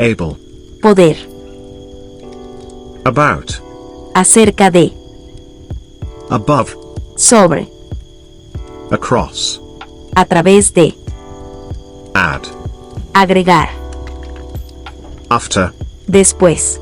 able, poder, about, acerca de, above, sobre, across, a través de, add, agregar, after, después,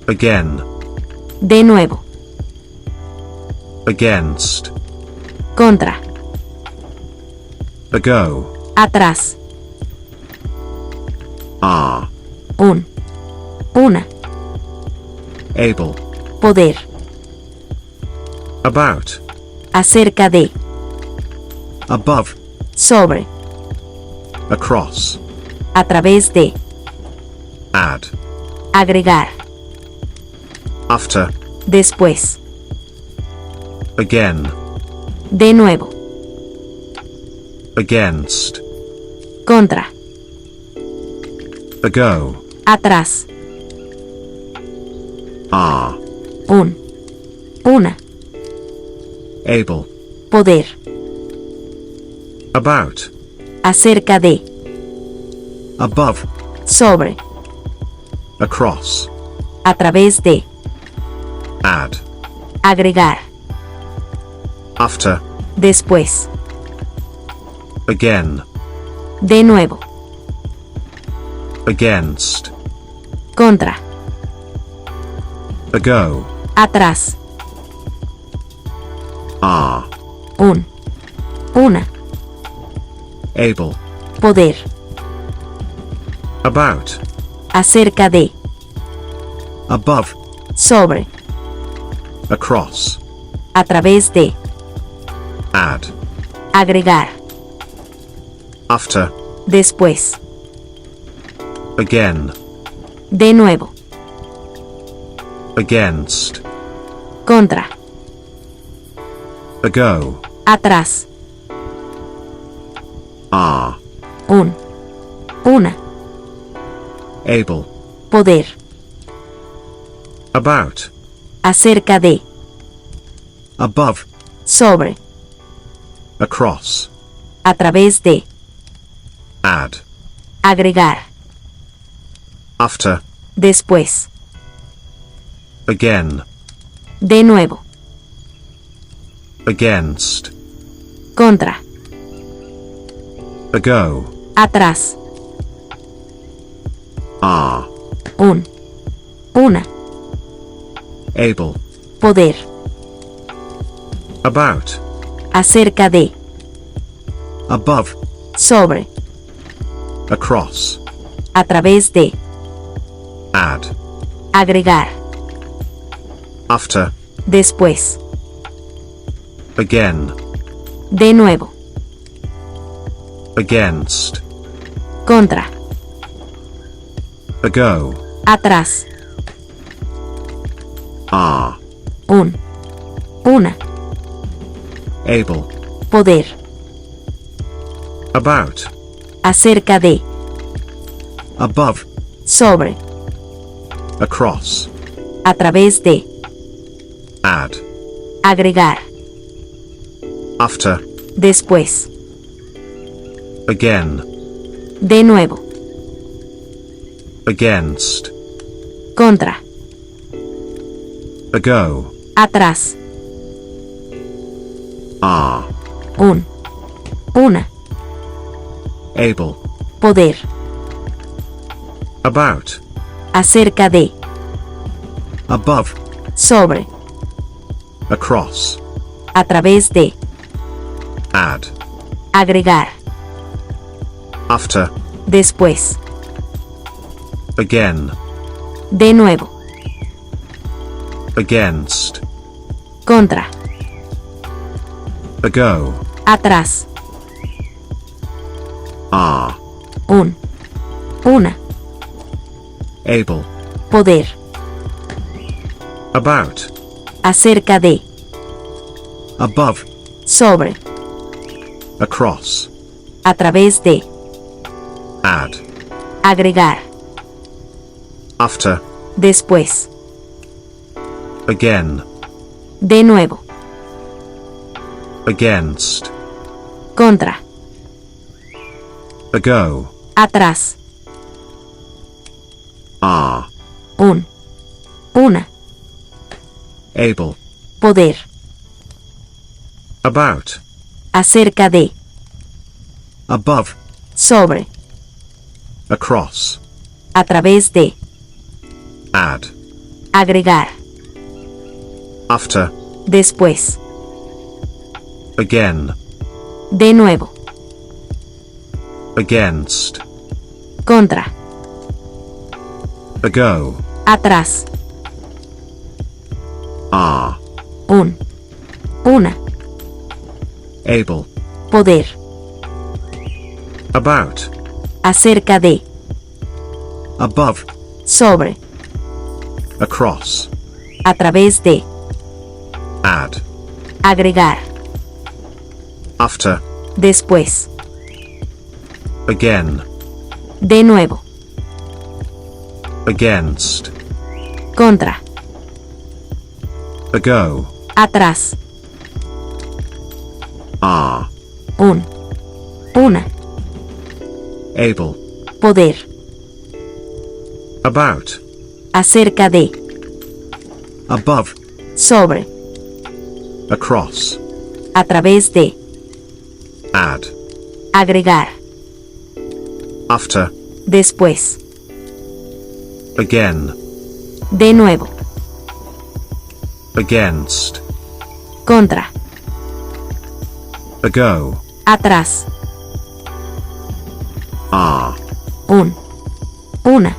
again, de nuevo, against, contra, ago, atrás, una, able, poder, about, acerca de, above, sobre, across, a través de, add, agregar, after, después, again, de nuevo, against, contra, ago, atrás, una, able, poder, about, acerca de, above, sobre, across, a través de, add, agregar, after, después, again, de nuevo, against, contra, ago, atrás, una, able, poder, about, acerca de, above, sobre, across, a través de, add, agregar, after, después, again, de nuevo, against, contra, ago, atrás, una, able, poder, about, acerca de, above, sobre, across, a través de, add, agregar, after, después, again, de nuevo, against, contra, ago, atrás, una, able, poder, about, acerca de, above, sobre, across, a través de, add, agregar, after, después, again, de nuevo, against, contra, ago, atrás, una, able, poder, about, acerca de, above, sobre, across, a través de, add, agregar, after, después, again, de nuevo, against, contra, ago, atrás, una, able, poder, about, acerca de, above, sobre, across, a través de, add, agregar, after, después, again, de nuevo, against, contra, ago, atrás, una, able, poder, about, acerca de, above, sobre, across, a través de, add, agregar, after, después, again, de nuevo, against, contra, ago, atrás, able, poder, about, acerca de, above, sobre, across, a través de, add, agregar, after, después, again, de nuevo, against, contra, ago, atrás, una, able, poder, about, acerca de, above, sobre, across, a través de, add, agregar, after, después, again, de nuevo, against, contra, ago, atrás, una, able, poder, about, acerca de, above, sobre, across, a través de, add, agregar, after, después, again, de nuevo, against, contra, ago, atrás, una,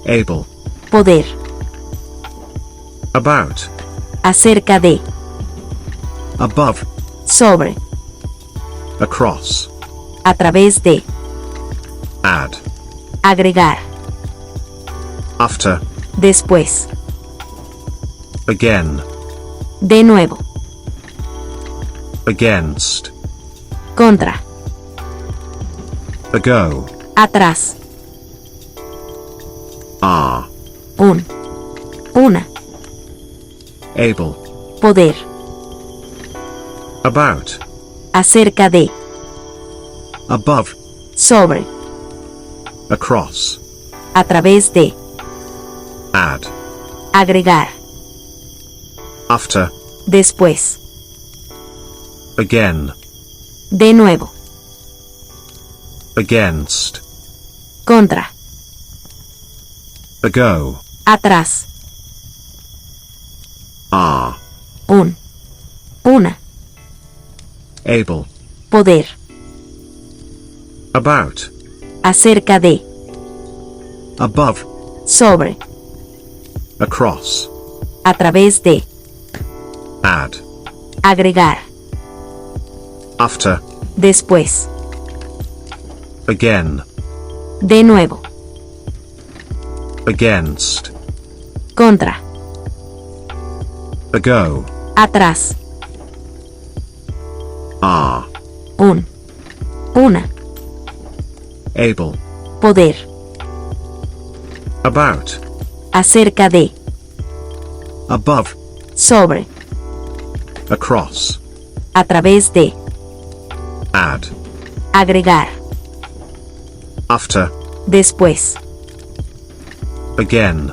able, poder, about, acerca de, above, sobre, across, a través de, add, agregar, after, después, again, de nuevo, against, contra, ago, atrás, una, able, poder, about, acerca de, above, sobre, across, a través de, add, agregar, after, después, again, de nuevo, against, contra, ago, atrás, una, able, poder, about, acerca de, above, sobre, across, a través de, add, agregar, after, después, again, de nuevo, against, contra, ago, atrás, una, able, poder, about, acerca de, above, sobre, across, a través de, add, agregar, after, después, again,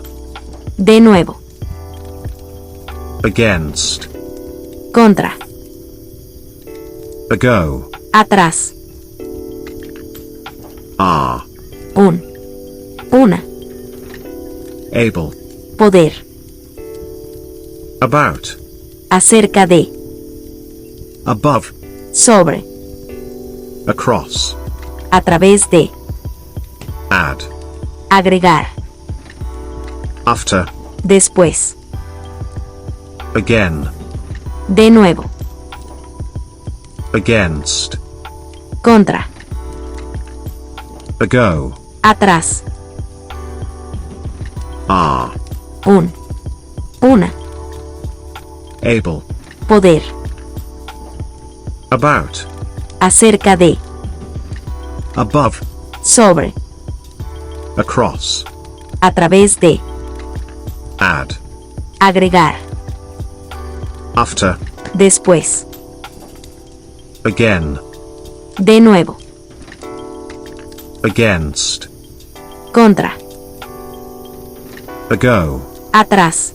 de nuevo, against, contra, ago, atrás, una, able, poder, about, acerca de, above, sobre, across, a través de, add, agregar, after, después, again, de nuevo, against, contra, ago, atrás, una, able, poder, about, acerca de, above, sobre, across, a través de, add, agregar, after, después, again, de nuevo, against, contra, ago, atrás,